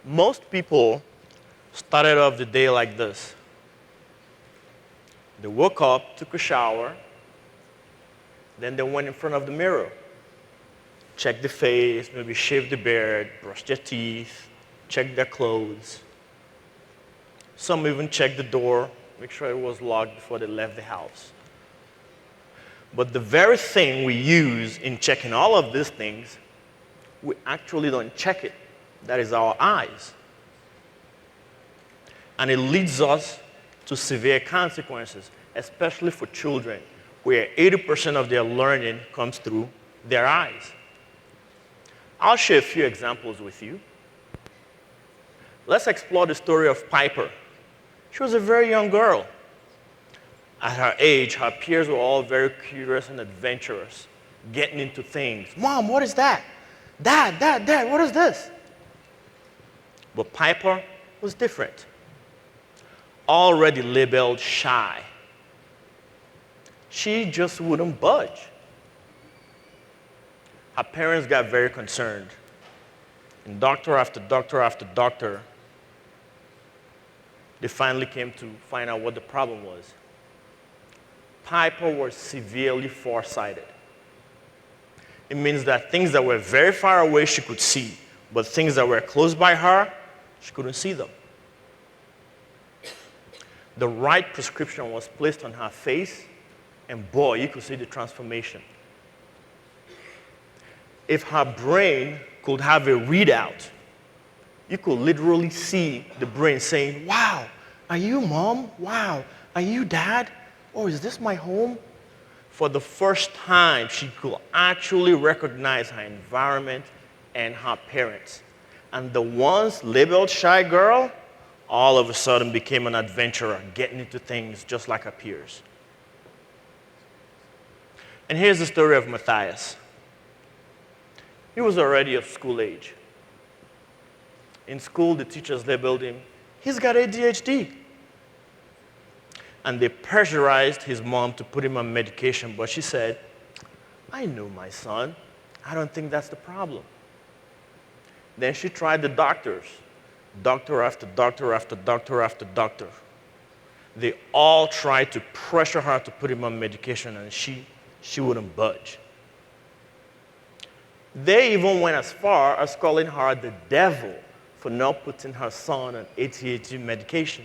Most people started off the day like this. They woke up, took a shower, then they went in front of the mirror, checked the face, maybe shaved the beard, brushed their teeth, checked their clothes. Some even checked the door, make sure it was locked before they left the house. But the very thing we use in checking all of these things, we actually don't check it. That is our eyes. And it leads us to severe consequences, especially for children, where 80% of their learning comes through their eyes. I'll share a few examples with you. Let's explore the story of Piper. She was a very young girl. At her age, her peers were all very curious and adventurous, getting into things. Mom, what is that? Dad, what is this? But Piper was different. Already labeled shy. She just wouldn't budge. Her parents got very concerned. And doctor after doctor after doctor, they finally came to find out what the problem was. Piper was severely farsighted. It means that things that were very far away she could see, but things that were close by her, she couldn't see them. The right prescription was placed on her face, and boy, you could see the transformation. If her brain could have a readout, you could literally see the brain saying, wow, are you mom? Wow, are you dad? Oh, is this my home? For the first time, she could actually recognize her environment and her parents. And the once labeled shy girl, all of a sudden became an adventurer, getting into things just like her peers. And here's the story of Matthias. He was already of school age. In school, the teachers labeled him, he's got ADHD. And they pressurized his mom to put him on medication, but she said, I know my son. I don't think that's the problem. Then she tried the doctors, doctor after doctor after doctor after doctor. They all tried to pressure her to put him on medication, and she wouldn't budge. They even went as far as calling her the devil for not putting her son on ADHD medication.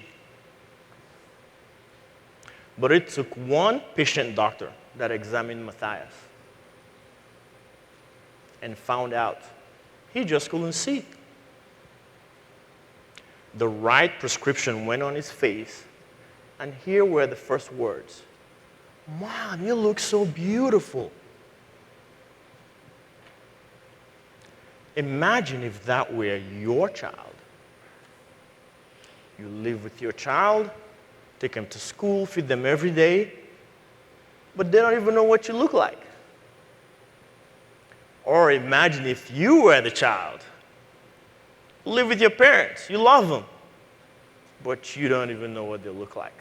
But it took one patient doctor that examined Matthias and found out he just couldn't see. The right prescription went on his face, and here were the first words. Mom, you look so beautiful. Imagine if that were your child. You live with your child, take them to school, feed them every day, but they don't even know what you look like. Or imagine if you were the child. You live with your parents, you love them, but you don't even know what they look like.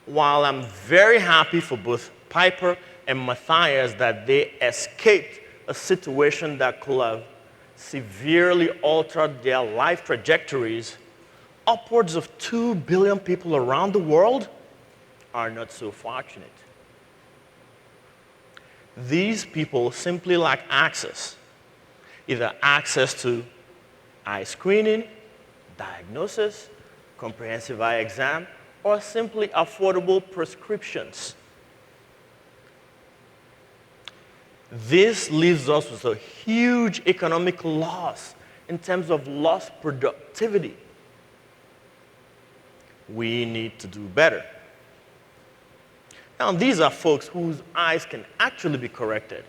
While I'm very happy for both Piper and Matthias that they escaped a situation that could have severely altered their life trajectories, upwards of 2 billion people around the world are not so fortunate. These people simply lack access, either access to eye screening, diagnosis, comprehensive eye exam, or simply affordable prescriptions. This leaves us with a huge economic loss in terms of lost productivity. We need to do better. Now, these are folks whose eyes can actually be corrected.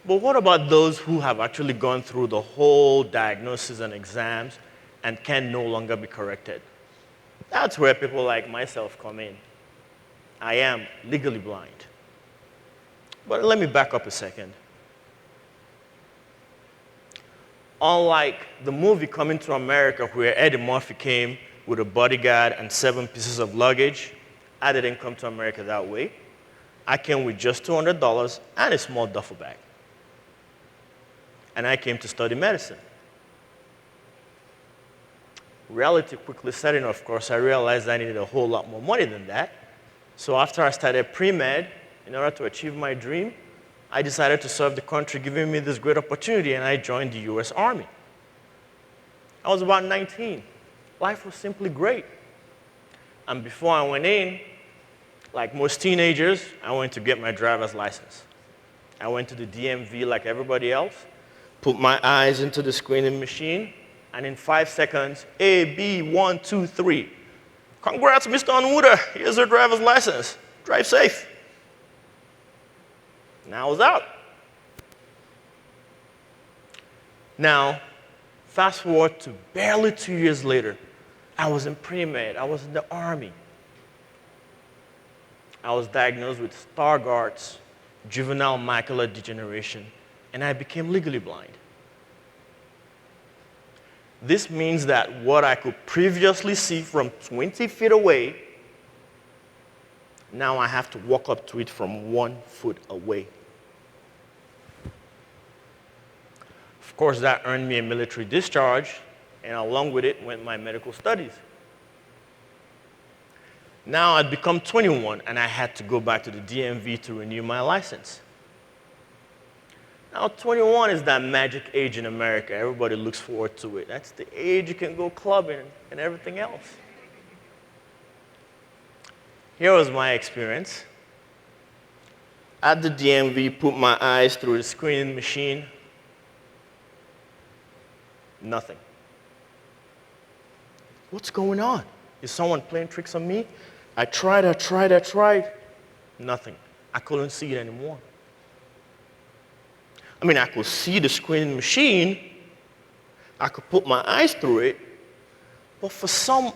But what about those who have actually gone through the whole diagnosis and exams and can no longer be corrected? That's where people like myself come in. I am legally blind. But let me back up a second. Unlike the movie Coming to America, where Eddie Murphy came with a bodyguard and 7 pieces of luggage, I didn't come to America that way. I came with just $200 and a small duffel bag. And I came to study medicine. Reality quickly set in, of course. I realized I needed a whole lot more money than that. So after I started pre-med, in order to achieve my dream, I decided to serve the country, giving me this great opportunity, and I joined the US Army. I was about 19. Life was simply great. And before I went in, like most teenagers, I went to get my driver's license. I went to the DMV like everybody else, put my eyes into the screening machine, and in 5 seconds, A, B, 1, 2, 3. Congrats, Mr. Onwuta. Here's your driver's license. Drive safe. And I was out. Now, fast forward to barely 2 years later. I was in pre-med. I was in the Army. I was diagnosed with Stargardt's juvenile macular degeneration, and I became legally blind. This means that what I could previously see from 20 feet away, now I have to walk up to it from 1 foot away. Of course, that earned me a military discharge, and along with it went my medical studies. Now I'd become 21, and I had to go back to the DMV to renew my license. Now, 21 is that magic age in America. Everybody looks forward to it. That's the age you can go clubbing and everything else. Here was my experience. At the DMV, put my eyes through the screening machine. Nothing. What's going on? Is someone playing tricks on me? I tried. Nothing. I couldn't see it anymore. I mean, I could see the screening machine. I could put my eyes through it. But for some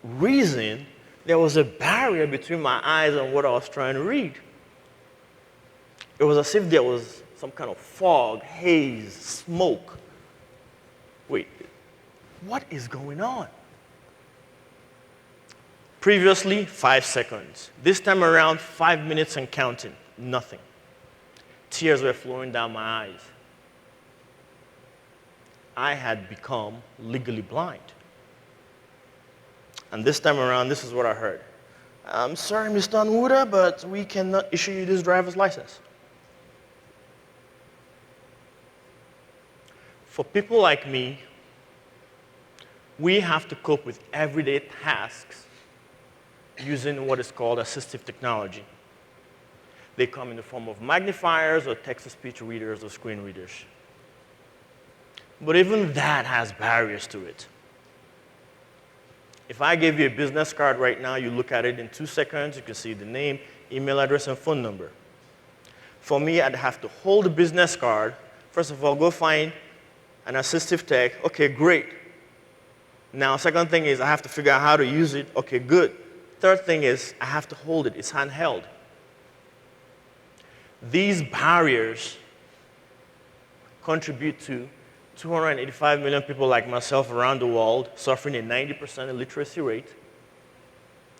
reason, there was a barrier between my eyes and what I was trying to read. It was as if there was some kind of fog, haze, smoke. Wait, what is going on? Previously, 5 seconds. This time around, 5 minutes and counting. Nothing. Tears were flowing down my eyes. I had become legally blind. And this time around, this is what I heard. I'm sorry, Mr. Onwuta, but we cannot issue you this driver's license. For people like me, we have to cope with everyday tasks using what is called assistive technology. They come in the form of magnifiers or text-to-speech readers or screen readers. But even that has barriers to it. If I gave you a business card right now, you look at it in 2 seconds, you can see the name, email address, and phone number. For me, I'd have to hold the business card. First of all, go find an assistive tech. Okay, great. Now, second thing is I have to figure out how to use it. Okay, good. Third thing is I have to hold it. It's handheld. These barriers contribute to 285 million people like myself around the world suffering a 90% illiteracy rate.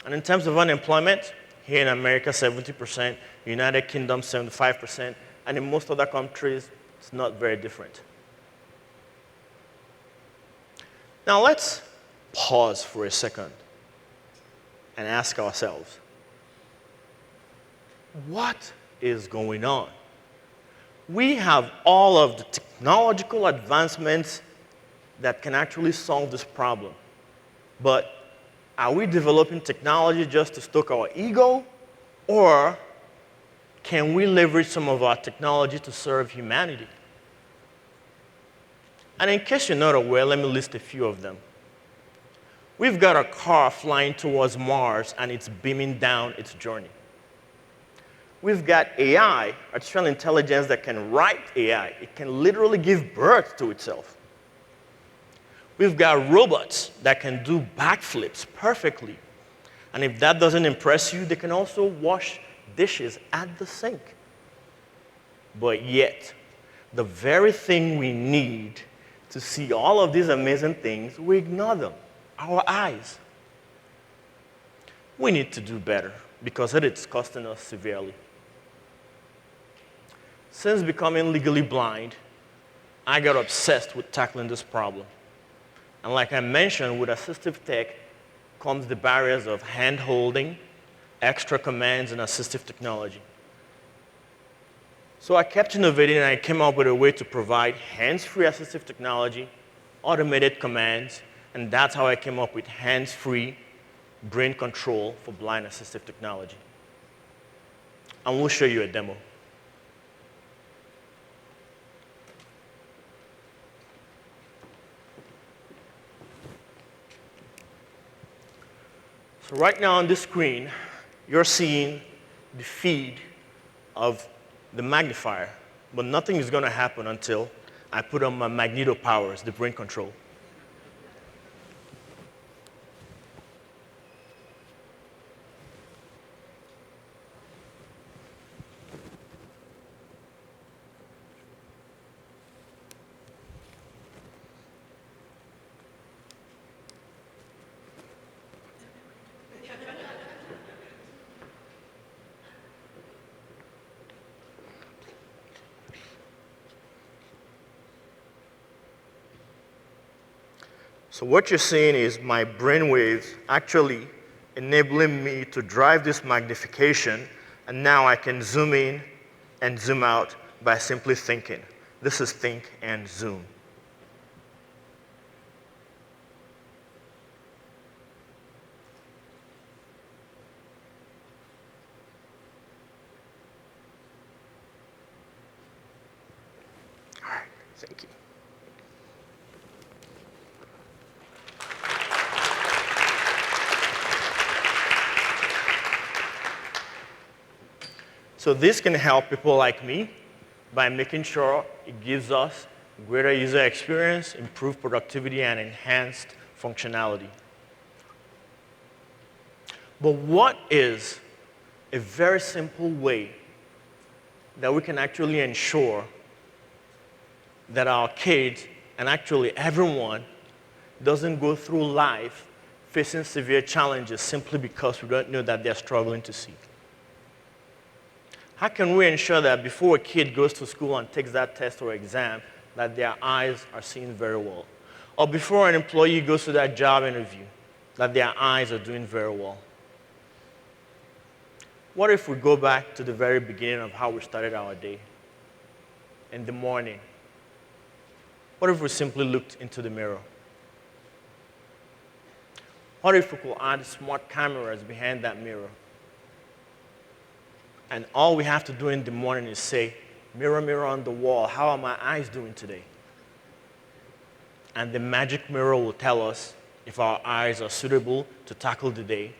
And in terms of unemployment, here in America, 70%, United Kingdom, 75%, and in most other countries, it's not very different. Now let's pause for a second and ask ourselves, what is going on? We have all of the technological advancements that can actually solve this problem. But are we developing technology just to stoke our ego? Or can we leverage some of our technology to serve humanity? And in case you're not aware, let me list a few of them. We've got a car flying towards Mars, and it's beaming down its journey. We've got AI, artificial intelligence, that can write AI. It can literally give birth to itself. We've got robots that can do backflips perfectly. And if that doesn't impress you, they can also wash dishes at the sink. But yet, the very thing we need to see all of these amazing things, we ignore them. Our eyes. We need to do better because it is costing us severely. Since becoming legally blind, I got obsessed with tackling this problem. And like I mentioned, with assistive tech comes the barriers of hand-holding, extra commands, and assistive technology. So I kept innovating, and I came up with a way to provide hands-free assistive technology, automated commands, and that's how I came up with hands-free brain control for blind assistive technology. And we'll show you a demo. So right now on this screen, you're seeing the feed of the magnifier, but nothing is going to happen until I put on my magneto powers, the brain control. So what you're seeing is my brain waves actually enabling me to drive this magnification, and now I can zoom in and zoom out by simply thinking. This is think and zoom. All right, thank you. So this can help people like me by making sure it gives us greater user experience, improved productivity, and enhanced functionality. But what is a very simple way that we can actually ensure that our kids, and actually everyone, doesn't go through life facing severe challenges simply because we don't know that they're struggling to see? How can we ensure that before a kid goes to school and takes that test or exam, that their eyes are seeing very well? Or before an employee goes to that job interview, that their eyes are doing very well? What if we go back to the very beginning of how we started our day? In the morning. What if we simply looked into the mirror? What if we could add smart cameras behind that mirror? And all we have to do in the morning is say, mirror, mirror on the wall, how are my eyes doing today? And the magic mirror will tell us if our eyes are suitable to tackle the day.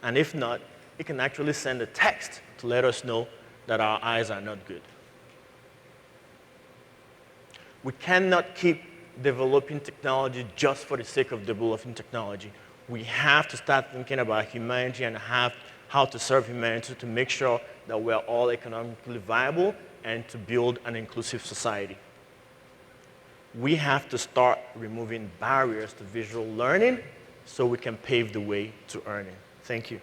And if not, it can actually send a text to let us know that our eyes are not good. We cannot keep developing technology just for the sake of developing technology. We have to start thinking about humanity and how to serve humanity to make sure that we're all economically viable and to build an inclusive society. We have to start removing barriers to visual learning so we can pave the way to earning. Thank you.